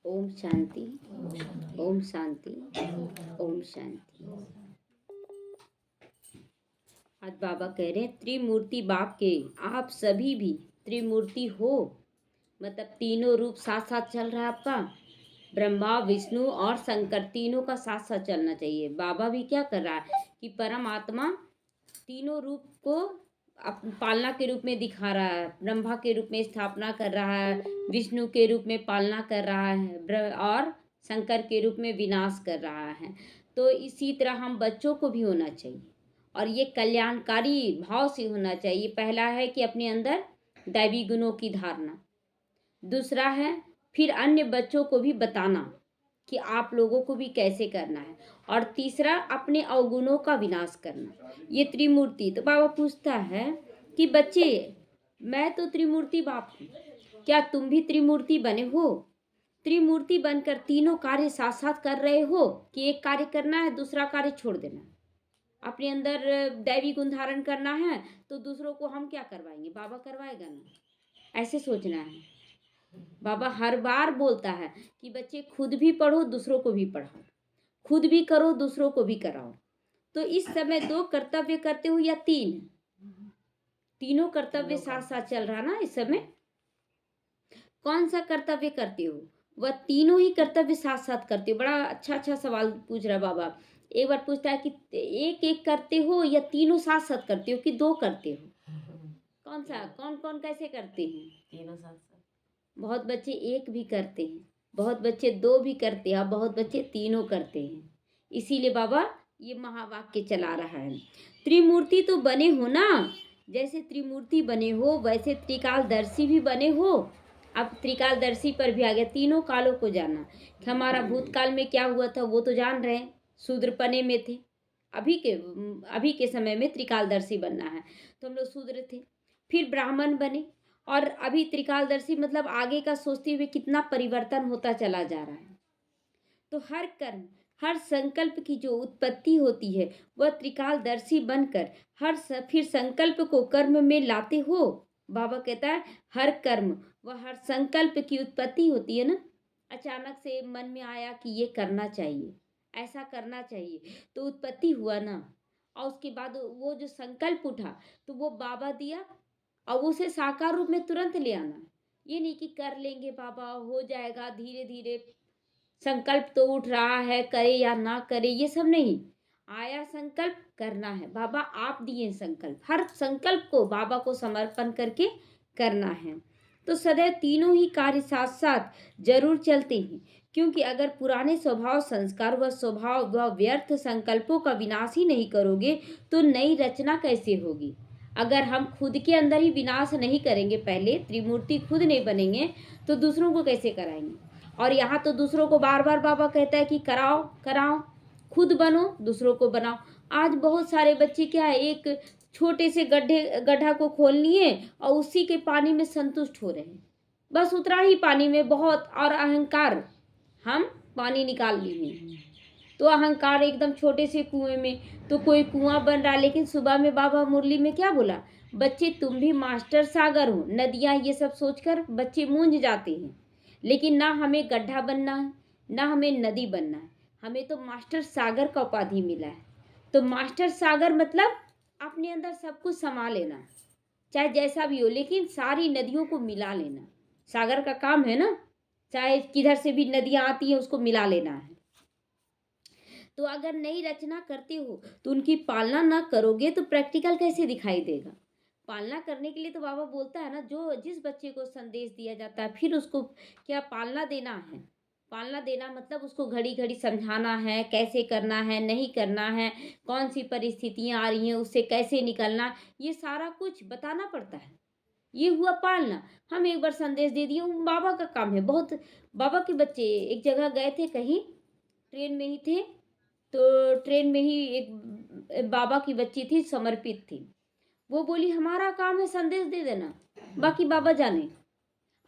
ओम शांति। ओम शांति। ओम शांति। आज बाबा कह रहे हैं त्रिमूर्ति बाप के आप सभी भी त्रिमूर्ति हो। मतलब तीनों रूप साथ साथ चल रहा है आपका, ब्रह्मा विष्णु और शंकर तीनों का साथ साथ चलना चाहिए। बाबा भी क्या कर रहा है कि परमात्मा तीनों रूप को पालना के रूप में दिखा रहा है। ब्रह्मा के रूप में स्थापना कर रहा है, विष्णु के रूप में पालना कर रहा है और शंकर के रूप में विनाश कर रहा है। तो इसी तरह हम बच्चों को भी होना चाहिए और ये कल्याणकारी भाव से होना चाहिए। पहला है कि अपने अंदर दैवी गुणों की धारणा, दूसरा है फिर अन्य बच्चों को भी बताना कि आप लोगों को भी कैसे करना है, और तीसरा अपने अवगुणों का विनाश करना। ये त्रिमूर्ति। तो बाबा पूछता है कि बच्चे, मैं तो त्रिमूर्ति बाप हूँ, क्या तुम भी त्रिमूर्ति बने हो? त्रिमूर्ति बनकर तीनों कार्य साथ साथ कर रहे हो कि एक कार्य करना है दूसरा कार्य छोड़ देना? अपने अंदर दैवी गुण धारण करना है तो दूसरों को हम क्या करवाएंगे? बाबा करवाएगा ना। ऐसे सोचना है। बाबा हर बार बोलता है कि बच्चे खुद भी पढ़ो दूसरों को भी पढ़ाओ, खुद भी करो दूसरों को भी कराओ। तो इस समय 2 कर्तव्य करते हो या 3? तीनों कर्तव्य साथ साथ चल रहा ना इस समय। कौन सा कर्तव्य करते हो? वह तीनों ही कर्तव्य साथ साथ करते हो। बड़ा अच्छा सवाल पूछ रहा बाबा। एक बार पूछता है कि एक एक करते हो या तीनों साथ साथ करते हो कि 2 करते हो? कौन सा, कौन कौन कैसे करते हैं? तीनों साथ साथ। बहुत बच्चे एक भी करते हैं, बहुत बच्चे 2 भी करते हैं, बहुत बच्चे तीनों करते हैं। इसीलिए बाबा ये महावाक्य चला रहा है। त्रिमूर्ति तो बने हो ना, जैसे त्रिमूर्ति बने हो वैसे त्रिकालदर्शी भी बने हो। अब त्रिकालदर्शी पर भी आ गया, तीनों कालों को जाना। हमारा भूतकाल में क्या हुआ था वो तो जान रहे हैं, शूद्रपने में थे। अभी के समय में त्रिकालदर्शी बनना है तो हम लोग शूद्र थे, फिर ब्राह्मण बने, और अभी त्रिकालदर्शी मतलब आगे का सोचते हुए कितना परिवर्तन होता चला जा रहा है। तो हर कर्म, हर संकल्प की जो उत्पत्ति होती है वह त्रिकालदर्शी बनकर फिर संकल्प को कर्म में लाते हो। बाबा कहता है हर कर्म व हर संकल्प की उत्पत्ति होती है ना। अचानक से मन में आया कि ये करना चाहिए, ऐसा करना चाहिए, तो उत्पत्ति हुआ ना, और उसके बाद वो जो संकल्प उठा तो वो बाबा दिया, और उसे साकार रूप में तुरंत ले आना। ये नहीं कि कर लेंगे बाबा हो जाएगा धीरे धीरे, संकल्प तो उठ रहा है करे या ना करे, ये सब नहीं। आया संकल्प करना है, बाबा आप दिए संकल्प, हर संकल्प को बाबा को समर्पण करके करना है। तो सदैव तीनों ही कार्य साथ साथ जरूर चलते हैं, क्योंकि अगर पुराने स्वभाव संस्कार व स्वभाव व व्यर्थ संकल्पों का विनाश ही नहीं करोगे तो नई रचना कैसे होगी? अगर हम खुद के अंदर ही विनाश नहीं करेंगे, पहले त्रिमूर्ति खुद नहीं बनेंगे तो दूसरों को कैसे कराएंगे? और यहाँ तो दूसरों को बार बार बाबा कहता है कि कराओ कराओ, खुद बनो दूसरों को बनाओ। आज बहुत सारे बच्चे क्या है, एक छोटे से गड्ढा को खोल लिए और उसी के पानी में संतुष्ट हो रहे हैं, बस उतना ही पानी में बहुत, और अहंकार, हम पानी निकाल लिए। तो अहंकार एकदम छोटे से कुएं में, तो कोई कुआं बन रहा है। लेकिन सुबह में बाबा मुरली में क्या बोला? बच्चे तुम भी मास्टर सागर हो, नदियां, ये सब सोचकर बच्चे मूंझ जाते हैं। लेकिन ना हमें गड्ढा बनना है ना हमें नदी बनना है, हमें तो मास्टर सागर का उपाधि मिला है। तो मास्टर सागर मतलब अपने अंदर सब कुछ समा लेना, चाहे जैसा भी हो, लेकिन सारी नदियों को मिला लेना सागर का काम है ना। चाहे किधर से भी नदियां आती हैं उसको मिला लेना है। तो अगर नई रचना करते हो तो उनकी पालना ना करोगे तो प्रैक्टिकल कैसे दिखाई देगा? पालना करने के लिए तो बाबा बोलता है ना, जो जिस बच्चे को संदेश दिया जाता है फिर उसको क्या पालना देना है। पालना देना मतलब उसको घड़ी घड़ी समझाना है, कैसे करना है नहीं करना है, कौन सी परिस्थितियां आ रही हैं उससे कैसे निकलना, ये सारा कुछ बताना पड़ता है। ये हुआ पालना। हम एक बार संदेश दे दिए, वो बाबा का काम है। बहुत बाबा के बच्चे एक जगह गए थे, कहीं ट्रेन में ही थे, तो ट्रेन में ही एक बाबा की बच्ची थी, समर्पित थी। वो बोली हमारा काम है संदेश दे देना, बाकी बाबा जाने।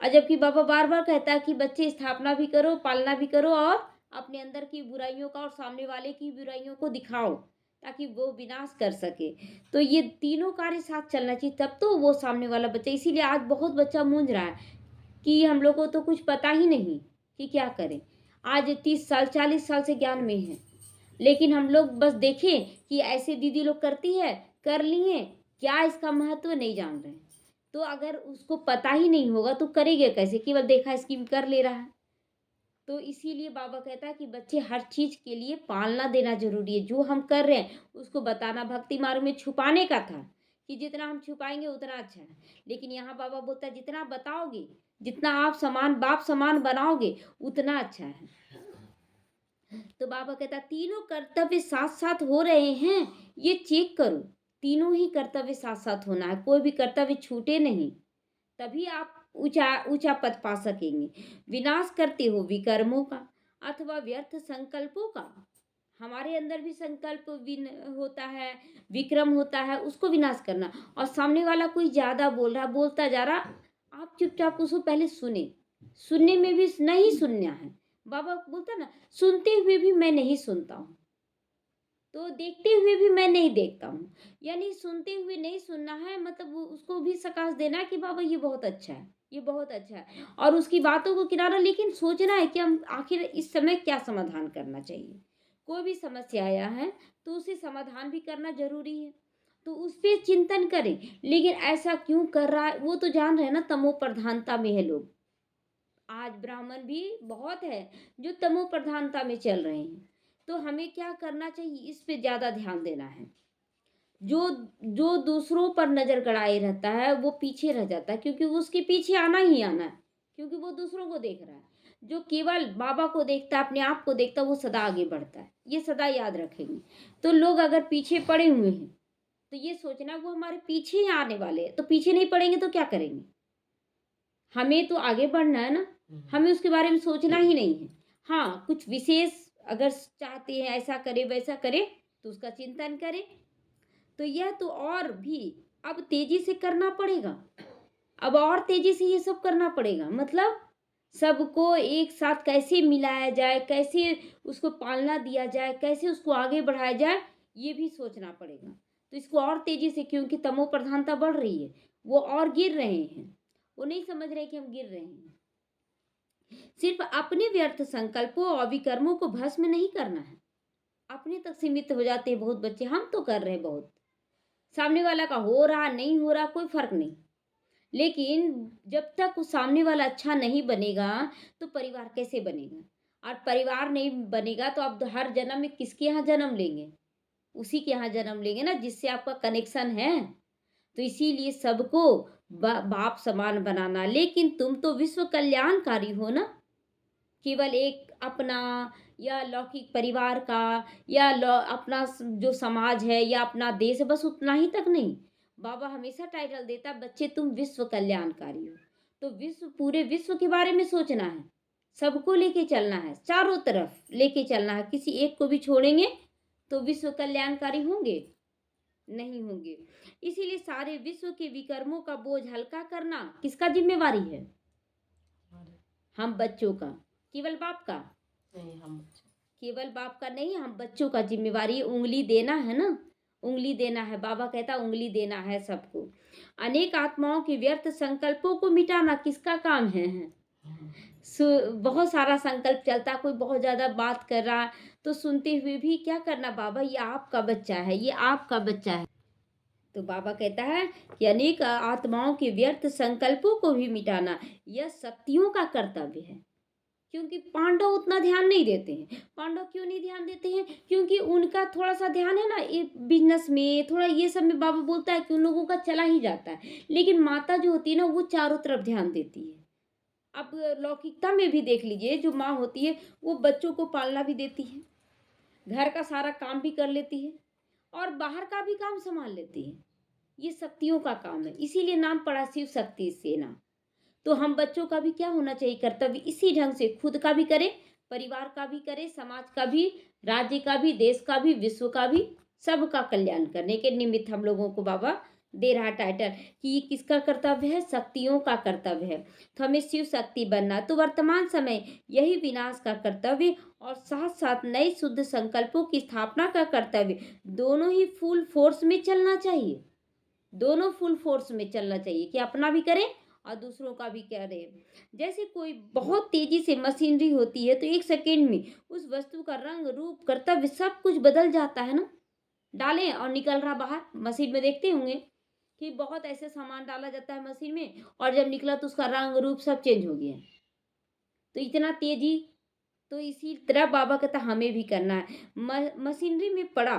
और जबकि बाबा बार बार कहता है कि बच्चे स्थापना भी करो, पालना भी करो, और अपने अंदर की बुराइयों का और सामने वाले की बुराइयों को दिखाओ ताकि वो विनाश कर सके। तो ये तीनों कार्य साथ चलना चाहिए, तब तो वो सामने वाला बच्चा। इसीलिए आज बहुत बच्चा मूंझ रहा है कि हम लोग को तो कुछ पता ही नहीं, कि क्या करें। आज 30 साल 40 साल से ज्ञान में है, लेकिन हम लोग बस देखें कि ऐसे दीदी लोग करती है, कर लिए, क्या इसका महत्व नहीं जान रहे हैं। तो अगर उसको पता ही नहीं होगा तो करेंगे कैसे, केवल देखा स्कीम कर ले रहा है। तो इसीलिए बाबा कहता है कि बच्चे हर चीज के लिए पालना देना जरूरी है। जो हम कर रहे हैं उसको बताना। भक्ति मार्ग में छुपाने का था कि जितना हम छुपाएंगे उतना अच्छा है, लेकिन यहाँ बाबा बोलता है जितना बताओगे, जितना आप समान बाप समान बनाओगे उतना अच्छा है। तो बाबा कहता तीनों कर्तव्य साथ साथ हो रहे हैं, ये चेक करो। तीनों ही कर्तव्य साथ साथ होना है, कोई भी कर्तव्य छूटे नहीं, तभी आप ऊंचा ऊंचा पद पा सकेंगे। विनाश करते हो विकर्मों का अथवा व्यर्थ संकल्पों का। हमारे अंदर भी संकल्प होता है, विक्रम होता है, उसको विनाश करना। और सामने वाला कोई ज्यादा बोल रहा, बोलता जा रहा, आप चुपचाप उसको पहले सुने। सुनने में भी नहीं सुनना है। बाबा बोलता ना, सुनते हुए भी मैं नहीं सुनता हूँ, तो देखते हुए भी मैं नहीं देखता हूँ। यानी सुनते हुए नहीं सुनना है, मतलब उसको भी सकाश देना है कि बाबा ये बहुत अच्छा है, ये बहुत अच्छा है, और उसकी बातों को किनारा, लेकिन सोचना है कि हम आखिर इस समय क्या समाधान करना चाहिए। कोई भी समस्या आया है तो उसे समाधान भी करना जरूरी है, तो उस पर चिंतन करें। लेकिन ऐसा क्यों कर रहा है, वो तो जान रहे हैं ना, तमो प्रधानता में है लोग। आज ब्राह्मण भी बहुत है जो तमो प्रधानता में चल रहे हैं। तो हमें क्या करना चाहिए, इस पे ज्यादा ध्यान देना है। जो जो दूसरों पर नजर गड़ाए रहता है वो पीछे रह जाता है, क्योंकि उसके पीछे आना ही आना है, क्योंकि वो दूसरों को देख रहा है। जो केवल बाबा को देखता है, अपने आप को देखता है, वो सदा आगे बढ़ता है। ये सदा याद रखेंगे। तो लोग अगर पीछे पड़े हुए हैं तो ये सोचना वो हमारे पीछे ही आने वाले हैं, तो पीछे नहीं पड़ेंगे तो क्या करेंगे। हमें तो आगे बढ़ना है ना, हमें उसके बारे में सोचना ही नहीं है। हाँ, कुछ विशेष अगर चाहते हैं ऐसा करे वैसा करे तो उसका चिंतन करें। तो यह तो और भी अब तेजी से करना पड़ेगा। अब और तेजी से ये सब करना पड़ेगा, मतलब सबको एक साथ कैसे मिलाया जाए, कैसे उसको पालना दिया जाए, कैसे उसको आगे बढ़ाया जाए, ये भी सोचना पड़ेगा। तो इसको और तेजी से, क्योंकि तमो प्रधानता बढ़ रही है, वो और गिर रहे हैं। वो नहीं समझ रहे कि हम गिर रहे हैं। सिर्फ अपने व्यर्थ संकल्पों और विकर्मों को भस्म नहीं करना है। अपने तक सीमित हो जाते हैं बहुत बच्चे, हम तो कर रहे हैं बहुत, सामने वाला का हो रहा नहीं हो रहा कोई फर्क नहीं। लेकिन जब तक उस सामने वाला अच्छा नहीं बनेगा तो परिवार कैसे बनेगा। और परिवार नहीं बनेगा तो आप हर जन्म में किसके यहाँ जन्म लेंगे, उसी के यहाँ जन्म लेंगे ना जिससे आपका कनेक्शन है। तो इसीलिए सबको बाप समान बनाना। लेकिन तुम तो विश्व कल्याणकारी हो ना, केवल एक अपना या लौकिक परिवार का या अपना जो समाज है या अपना देश है, बस उतना ही तक नहीं। बाबा हमेशा टाइटल देता, बच्चे तुम विश्व कल्याणकारी हो। तो विश्व, पूरे विश्व के बारे में सोचना है, सबको लेके चलना है, चारों तरफ लेके चलना है। किसी एक को भी छोड़ेंगे तो विश्व कल्याणकारी होंगे नहीं होंगे। इसीलिए सारे विश्व के विकर्मों का बोझ हल्का करना किसका जिम्मेवारी है, हम बच्चों का, केवल बाप का नहीं, हम केवल बाप का नहीं, हम बच्चों का जिम्मेवारी। उंगली देना है ना, उंगली देना है। बाबा कहता उंगली देना है सबको। अनेक आत्माओं के व्यर्थ संकल्पों को मिटाना किसका काम है। बहुत सारा संकल्प चलता, कोई बहुत ज्यादा बात कर रहा, तो सुनते हुए भी क्या करना, बाबा ये आपका बच्चा है, ये आपका बच्चा है। तो बाबा कहता है कि अनेक आत्माओं के व्यर्थ संकल्पों को भी मिटाना यह शक्तियों का कर्तव्य है। क्योंकि पांडव उतना ध्यान नहीं देते हैं। पांडव क्यों नहीं ध्यान देते हैं, क्योंकि उनका थोड़ा सा ध्यान है ना ये बिजनेस में, थोड़ा ये सब में। बाबा बोलता है कि उन लोगों का चला ही जाता है। लेकिन माता जो होती है ना वो चारों तरफ ध्यान देती है। अब लौकिकता में भी देख लीजिए, जो माँ होती है वो बच्चों को पालना भी देती है, घर का सारा काम भी कर लेती है, और बाहर का भी काम संभाल लेती है। ये शक्तियों का काम है, इसीलिए नाम पड़ा शिव शक्ति सेना। तो हम बच्चों का भी क्या होना चाहिए, कर्तव्य इसी ढंग से खुद का भी करें, परिवार का भी करें, समाज का भी, राज्य का भी, देश का भी, विश्व का भी, सबका कल्याण करने के निमित्त हम लोगों को बाबा दे रहा टाइटल कि ये किसका कर्तव्य है, शक्तियों का कर्तव्य है। तो हमें शिव शक्ति बनना। तो वर्तमान समय यही विनाश का कर्तव्य और साथ साथ नए शुद्ध संकल्पों की स्थापना का कर्तव्य, दोनों ही फुल फोर्स में चलना चाहिए। दोनों फुल फोर्स में चलना चाहिए कि अपना भी करें और दूसरों का भी कह रहे हैं। जैसे कोई बहुत तेजी से मशीनरी होती है तो एक सेकेंड में उस वस्तु का रंग रूप कर्तव्य सब कुछ बदल जाता है ना। डालें और निकल रहा बाहर, मशीन में देखते होंगे कि बहुत ऐसे सामान डाला जाता है मशीन में और जब निकला तो उसका रंग रूप सब चेंज हो गया। तो इतना तेजी, तो इसी तरह बाबा कहता हमें भी करना है। मशीनरी में पड़ा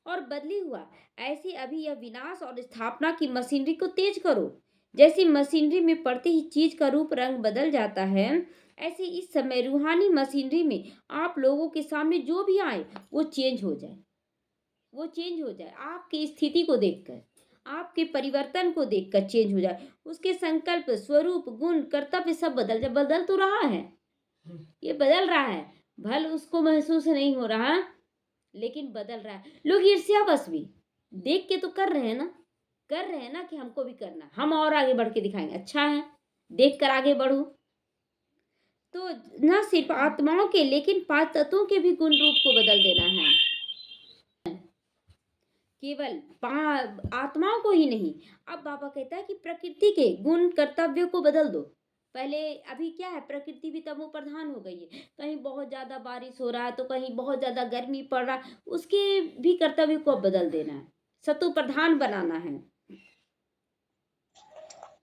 और बदली हुआ, ऐसे अभी यह विनाश और स्थापना की मशीनरी को तेज करो। जैसे मशीनरी में पड़ते ही चीज का रूप रंग बदल जाता है, ऐसे इस समय रूहानी मशीनरी में आप लोगों के सामने जो भी आए वो चेंज हो जाए, वो चेंज हो जाए। आपकी स्थिति को देखकर, आपके परिवर्तन को देखकर चेंज हो जाए। उसके संकल्प, स्वरूप, गुण, कर्तव्य सब बदल जाए। बदल तो रहा है, ये बदल रहा है, भल उसको महसूस नहीं हो रहा लेकिन बदल रहा है। लोग ईर्ष्यावश भी देख के तो कर रहे हैं ना, कर रहे हैं ना कि हमको भी करना, हम और आगे बढ़ के दिखाएंगे। अच्छा है, देख कर आगे बढ़ो। तो न सिर्फ आत्माओं के लेकिन पांच तत्वों के भी गुण रूप को बदल देना है। केवल आत्माओं को ही नहीं। अब बाबा कहता है कि प्रकृति के गुण कर्तव्यों को बदल दो। पहले अभी क्या है, प्रकृति भी तमो प्रधान हो गई है। कहीं बहुत ज्यादा बारिश हो रहा है तो कहीं बहुत ज्यादा गर्मी पड़ रहा है, उसके भी कर्तव्य को बदल देना है, सतो प्रधान बनाना है।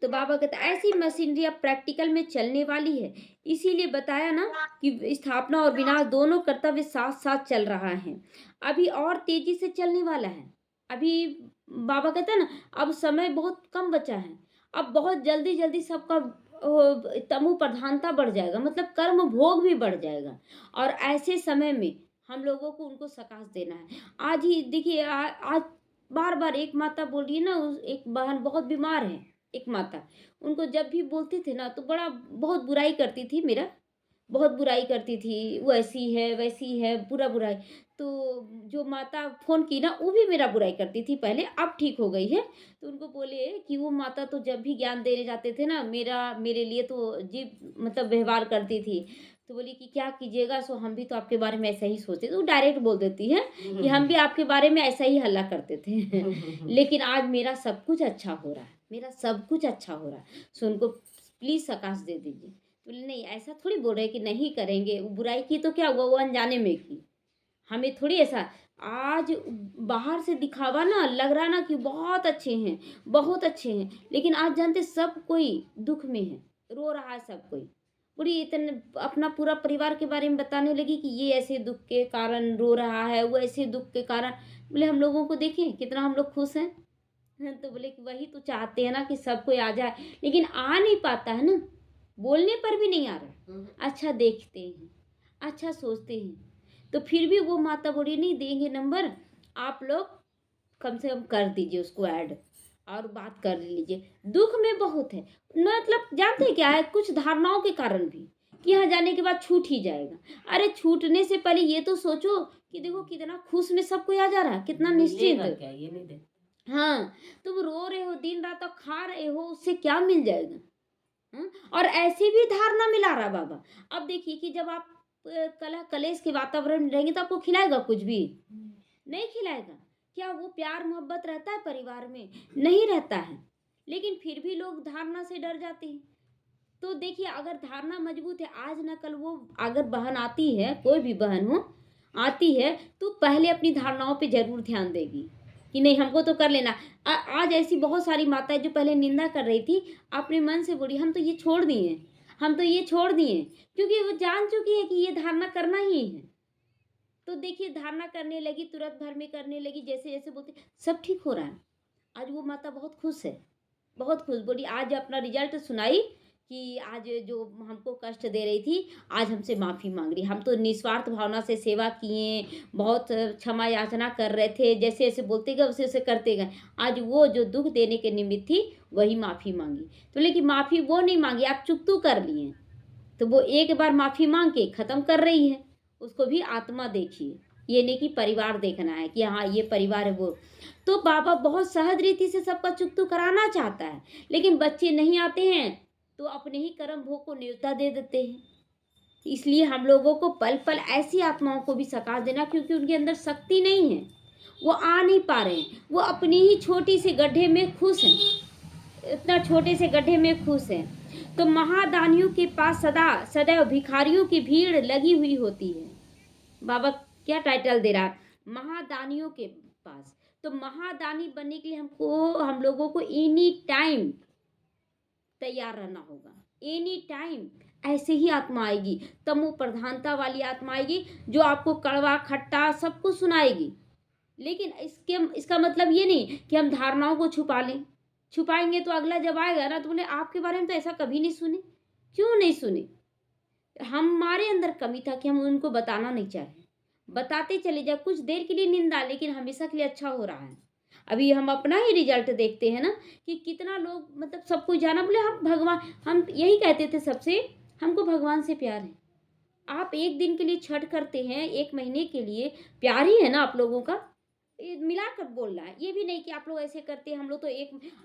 तो बाबा कहता है ऐसी मशीनरी अब प्रैक्टिकल में चलने वाली है। इसीलिए बताया ना कि स्थापना और विनाश दोनों कर्तव्य साथ साथ चल रहा है। अभी और तेजी से चलने वाला है। अभी बाबा कहते हैं ना, अब समय बहुत कम बचा है। अब बहुत जल्दी जल्दी सबका तमो प्रधानता बढ़ जाएगा, मतलब कर्म भोग भी बढ़ जाएगा। और ऐसे समय में हम लोगों को उनको सकाश देना है। आज ही देखिए, आज बार बार एक माता बोल रही है ना, एक बहन बहुत बीमार है, एक माता, उनको जब भी बोलते थे ना तो बड़ा बहुत बुराई करती थी, मेरा बहुत बुराई करती थी, वो ऐसी है वैसी है, पूरा बुराई। तो जो माता फोन की ना वो भी मेरा बुराई करती थी पहले, अब ठीक हो गई है। तो उनको बोले कि वो माता तो जब भी ज्ञान देने जाते थे ना, मेरे लिए तो जी मतलब व्यवहार करती थी। तो बोली कि क्या कीजिएगा, सो हम भी तो आपके बारे में ऐसा ही सोचते थे। वो डायरेक्ट बोल देती है कि हम भी आपके बारे में ऐसा ही हल्ला करते थे लेकिन आज मेरा सब कुछ अच्छा हो रहा है, मेरा सब कुछ अच्छा हो रहा है, सो उनको प्लीज सकाश दे दीजिए। तो बोले नहीं, ऐसा थोड़ी बोल रहे कि नहीं करेंगे, वो बुराई की तो क्या हुआ, वो अनजाने में की, हमें थोड़ी ऐसा। आज बाहर से दिखावा ना लग रहा ना कि बहुत अच्छे हैं, बहुत अच्छे हैं, लेकिन आज जानते सब कोई दुख में है, रो रहा है सब कोई। पूरी इतने अपना पूरा परिवार के बारे में बताने लगी कि ये ऐसे दुख के कारण रो रहा है, वो ऐसे दुख के कारण। बोले हम लोगों को देखें कितना हम लोग खुश हैं। तो बोले कि वही तो चाहते हैं ना कि सब कोई आ जाए, लेकिन आ नहीं पाता है ना, बोलने पर भी नहीं आ रहा। अच्छा देखते हैं, अच्छा सोचते हैं। तो फिर भी वो माता बोली नहीं देंगे नंबर, आप लोग कम से कम कर दीजिए उसको ऐड और बात कर लीजिए। दुख में बहुत है, मतलब जानते हैं क्या है, कुछ धारणाओं के कारण भी कि यहाँ जाने के बाद छूट ही जाएगा। अरे छूटने से पहले ये तो सोचो कि देखो कितना खुश में सब कोई आ जा रहा है, कितना निश्चिंत। क्या ये नहीं दे, हाँ, तुम रो रहे हो दिन रात और खा रहे हो, उससे क्या मिल जाएगा। और ऐसे भी धारणा मिला रहा बाबा। अब देखिए कि जब आप कलह कलेश के वातावरण में रहेंगे तो आपको खिलाएगा कुछ भी नहीं खिलाएगा। क्या वो प्यार मोहब्बत रहता है परिवार में, नहीं रहता है। लेकिन फिर भी लोग धारणा से डर जाते हैं। तो देखिए अगर धारणा मजबूत है, आज न कल वो अगर बहन आती है, कोई भी बहन हो आती है, तो पहले अपनी धारणाओं पे जरूर ध्यान देगी कि नहीं हमको तो कर लेना। आज ऐसी बहुत सारी माताएं जो पहले निंदा कर रही थी, अपने मन से बोली हम तो ये छोड़ दिए, हम तो ये छोड़ दिए, क्योंकि वो जान चुकी है कि ये धारणा करना ही है। तो देखिए धारणा करने लगी, तुरंत भर में करने लगी, जैसे जैसे बोलती सब ठीक हो रहा है। आज वो माता बहुत खुश है, बहुत खुश। बोली आज अपना रिजल्ट सुनाई कि आज जो हमको कष्ट दे रही थी आज हमसे माफ़ी मांग रही। हम तो निस्वार्थ भावना से सेवा किए, बहुत क्षमा याचना कर रहे थे, जैसे जैसे बोलते गए वैसे वैसे करते गए। आज वो जो दुख देने के निमित्त थी वही माफ़ी मांगी। तो लेकिन माफ़ी वो नहीं मांगी, आप चुकतू कर लिए। तो वो एक बार माफ़ी मांग के ख़त्म कर रही है। उसको भी आत्मा देखिए, ये नहीं कि परिवार देखना है कि हाँ ये परिवार है वो। तो बाबा बहुत सहज रीति से सबका चुकतू कराना चाहता है, लेकिन बच्चे नहीं आते हैं तो अपने ही कर्म भोग को न्योता दे देते हैं। इसलिए हम लोगों को पल पल ऐसी आत्माओं को भी सकाश देना, क्योंकि उनके अंदर शक्ति नहीं है, वो आ नहीं पा रहे हैं, वो अपनी ही छोटी सी गड्ढे में खुश हैं। इतना छोटे से गड्ढे में खुश हैं। तो महादानियों के पास सदा सदैव भिखारियों की भीड़ लगी हुई होती है। बाबा क्या टाइटल दे रहा है, महादानियों के पास। तो महादानी बनने के लिए हम लोगों को एनी टाइम तैयार रहना होगा। एनी टाइम ऐसे ही आत्मा आएगी, तमो प्रधानता वाली आत्मा आएगी जो आपको कड़वा खट्टा सब कुछ सुनाएगी। लेकिन इसका मतलब ये नहीं कि हम धारणाओं को छुपा लें। छुपाएंगे तो अगला जब आएगा ना तो बोले आपके बारे में तो ऐसा कभी नहीं सुने। क्यों नहीं सुने? हमारे अंदर कमी था कि हम उनको बताना नहीं चाहे। बताते चले जाए, कुछ देर के लिए निंदा, लेकिन हमेशा के लिए अच्छा हो रहा है। अभी हम अपना ही रिजल्ट देखते हैं ना कि कितना लोग मतलब सब कुछ जाना, बोले हम यही कहते थे सबसे, हमको भगवान से प्यार है। आप एक दिन के लिए छठ करते हैं, एक महीने के लिए, प्यार ही है ना आप लोगों का। मिलाकर बोल रहा है, ये भी नहीं कि आप लोग ऐसे करते हैं, हम लोग तो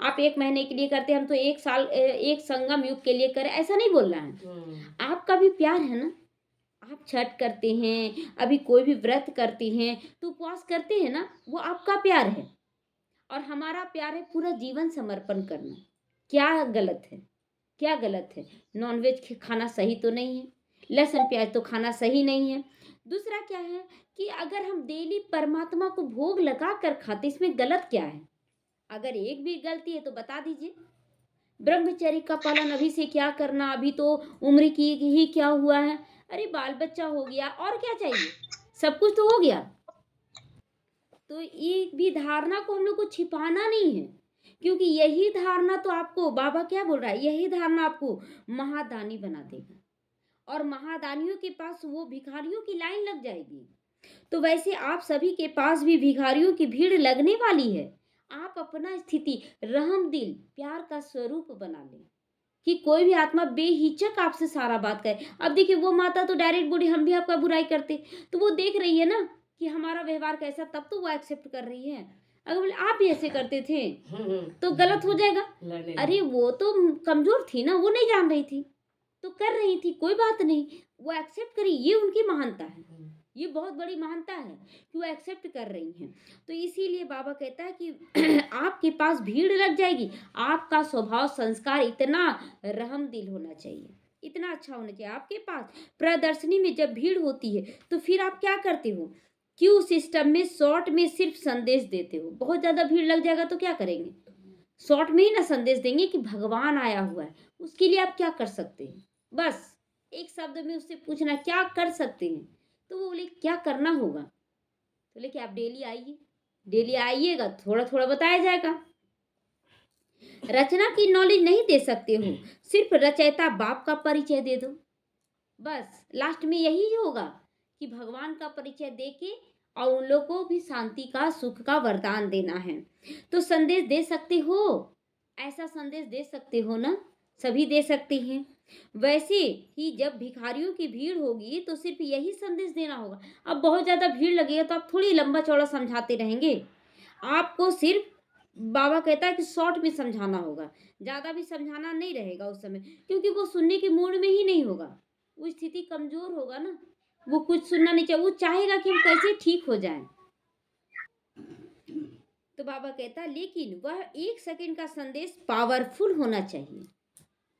आप एक महीने के लिए करते हैं, हम तो एक साल एक संगम युग के लिए करें, ऐसा नहीं बोल रहा है। आपका भी प्यार है ना। आप छठ करते हैं, अभी कोई भी व्रत करते हैं तो उपवास करते हैं ना, वो आपका प्यार है। और हमारा प्यार है पूरा जीवन समर्पण करना। क्या गलत है? क्या गलत है? नॉनवेज खाना सही तो नहीं है, लहसुन प्याज तो खाना सही नहीं है। दूसरा क्या है कि अगर हम डेली परमात्मा को भोग लगा कर खाते, इसमें गलत क्या है? अगर एक भी गलती है तो बता दीजिए। ब्रह्मचर्य का पालन अभी से क्या करना, अभी तो उम्र की ही क्या हुआ है, अरे बाल बच्चा हो गया और क्या चाहिए, सब कुछ तो हो गया। तो ये भी धारणा को हम लोग को छिपाना नहीं है, क्योंकि यही धारणा तो आपको, बाबा क्या बोल रहा है, यही धारणा आपको महादानी बना देगा। और महादानियों के पास वो भिखारियों की लाइन लग जाएगी। तो वैसे आप सभी के पास भी भिखारियों की भीड़ लगने वाली है। आप अपना स्थिति रहम दिल प्यार का स्वरूप बना लें कि कोई भी आत्मा बेहिचक आपसे सारा बात करे। अब देखिए वो माता तो डायरेक्ट बोली हम भी आपका बुराई करते, तो वो देख रही है ना कि हमारा व्यवहार कैसा, तब तो वो एक्सेप्ट कर रही है। अगर बोले आप भी ऐसे करते थे तो गलत हो जाएगा। अरे वो तो कमजोर थी ना, वो नहीं जान रही थी तो कर रही थी, कोई बात नहीं, वो एक्सेप्ट करी, ये उनकी महानता है। ये बहुत बड़ी महानता है कि वो एक्सेप्ट कर रही हैं। तो इसीलिए बाबा कहता है कि आपके पास भीड़ लग जाएगी। आपका स्वभाव संस्कार इतना रहम दिल होना चाहिए, इतना अच्छा होना चाहिए आपके पास। प्रदर्शनी में जब भीड़ होती है तो फिर आप क्या करते हो, क्यू सिस्टम में शॉर्ट में सिर्फ संदेश देते हो। बहुत ज्यादा भीड़ लग जाएगा तो क्या करेंगे, शॉर्ट में ही ना संदेश देंगे कि भगवान आया हुआ है। उसके लिए आप क्या कर सकते हैं, बस एक शब्द में उससे पूछना क्या कर सकते हैं, तो वो बोले क्या करना होगा, तो बोले कि आप डेली आइए, डेली आइएगा, थोड़ा थोड़ा बताया जाएगा। रचना की नॉलेज नहीं दे सकते हो, सिर्फ रचयिता बाप का परिचय दे दो, बस लास्ट में यही होगा कि भगवान का परिचय देके और उन लोगों को भी शांति का सुख का वरदान देना है। तो संदेश दे सकते हो, ऐसा संदेश दे सकते हो ना, सभी दे सकते हैं। वैसे ही जब भिखारियों की भीड़ होगी तो सिर्फ यही संदेश देना होगा। अब बहुत ज़्यादा भीड़ लगेगा तो आप थोड़ी लंबा चौड़ा समझाते रहेंगे, आपको सिर्फ बाबा कहता है कि शॉर्ट में समझाना होगा, ज़्यादा भी समझाना नहीं रहेगा उस समय, क्योंकि वो सुनने के मूड में ही नहीं होगा, वो स्थिति कमज़ोर होगा ना, वो कुछ सुनना नहीं चाहिए, वो चाहेगा कि हम कैसे ठीक हो जाएं। तो बाबा कहता है लेकिन वह 1 सेकंड का संदेश पावरफुल होना चाहिए।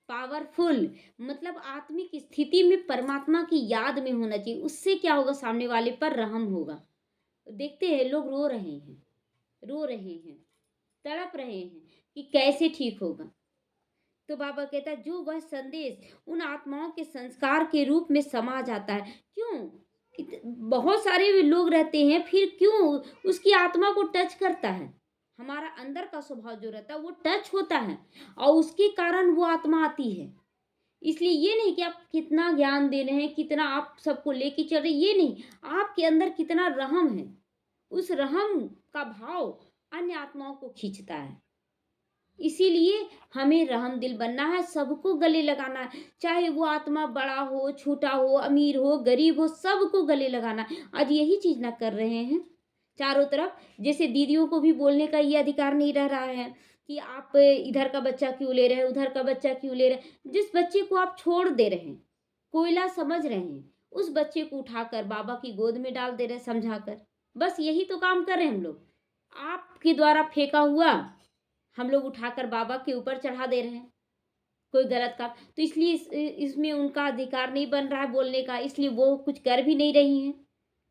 पावरफुल मतलब आत्मिक स्थिति में परमात्मा की याद में होना चाहिए। उससे क्या होगा, सामने वाले पर रहम होगा। देखते हैं लोग रो रहे हैं, रो रहे हैं, तड़प रहे हैं कि कैसे ठीक होगा। तो बाबा कहता है जो वह संदेश उन आत्माओं के संस्कार के रूप में समा जाता है। क्यों बहुत सारे लोग रहते हैं, फिर क्यों उसकी आत्मा को टच करता है, हमारा अंदर का स्वभाव जो रहता है वो टच होता है और उसके कारण वो आत्मा आती है। इसलिए ये नहीं कि आप कितना ज्ञान दे रहे हैं, कितना आप सबको लेके चल रहे, ये नहीं, आपके अंदर कितना रहम है, उस रहम का भाव अन्य आत्माओं को खींचता है। इसीलिए हमें रहम दिल बनना है, सबको गले लगाना है, चाहे वो आत्मा बड़ा हो छोटा हो अमीर हो गरीब हो, सबको गले लगाना है। आज यही चीज ना कर रहे हैं चारों तरफ। जैसे दीदियों को भी बोलने का ये अधिकार नहीं रह रहा है कि आप इधर का बच्चा क्यों ले रहे हैं, उधर का बच्चा क्यों ले रहे हैं। जिस बच्चे को आप छोड़ दे रहे हैं, कोयला समझ रहे हैं, उस बच्चे को उठाकर बाबा की गोद में डाल दे रहे हैं समझाकर। बस यही तो काम कर रहे हैं हम लोग। आपके द्वारा फेंका हुआ हम लोग उठाकर बाबा के ऊपर चढ़ा दे रहे हैं कोई गलत काम। तो इसलिए इसमें उनका अधिकार नहीं बन रहा है बोलने का, इसलिए वो कुछ कर भी नहीं रही हैं,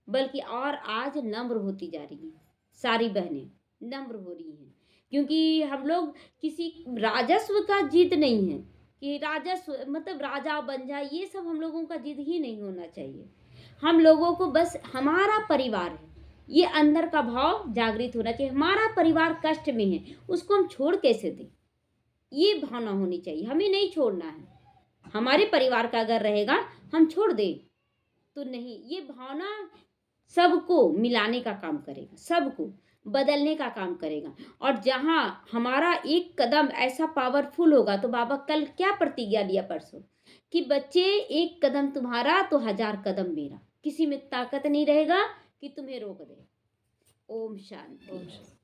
बल्कि और आज नम्र होती जा रही हैं। सारी बहनें नम्र हो रही हैं, क्योंकि हम लोग किसी राजस्व का जिद नहीं है कि राजस्व मतलब राजा बन जाए, ये सब हम लोगों का जिद ही नहीं होना चाहिए। हम लोगों को बस हमारा परिवार है, ये अंदर का भाव जागृत होना चाहिए। हमारा परिवार कष्ट में है, उसको हम छोड़ कैसे दें, ये भावना होनी चाहिए। हमें नहीं छोड़ना है, हमारे परिवार का अगर रहेगा हम छोड़ दें तो नहीं। ये भावना सबको मिलाने का काम करेगा, सबको बदलने का काम करेगा। और जहाँ हमारा एक कदम ऐसा पावरफुल होगा, तो बाबा कल क्या प्रतिज्ञा लिया परसों कि बच्चे एक कदम तुम्हारा तो 1000 कदम मेरा, किसी में ताकत नहीं रहेगा कि तुम्हें रोक दे। ओम शांति।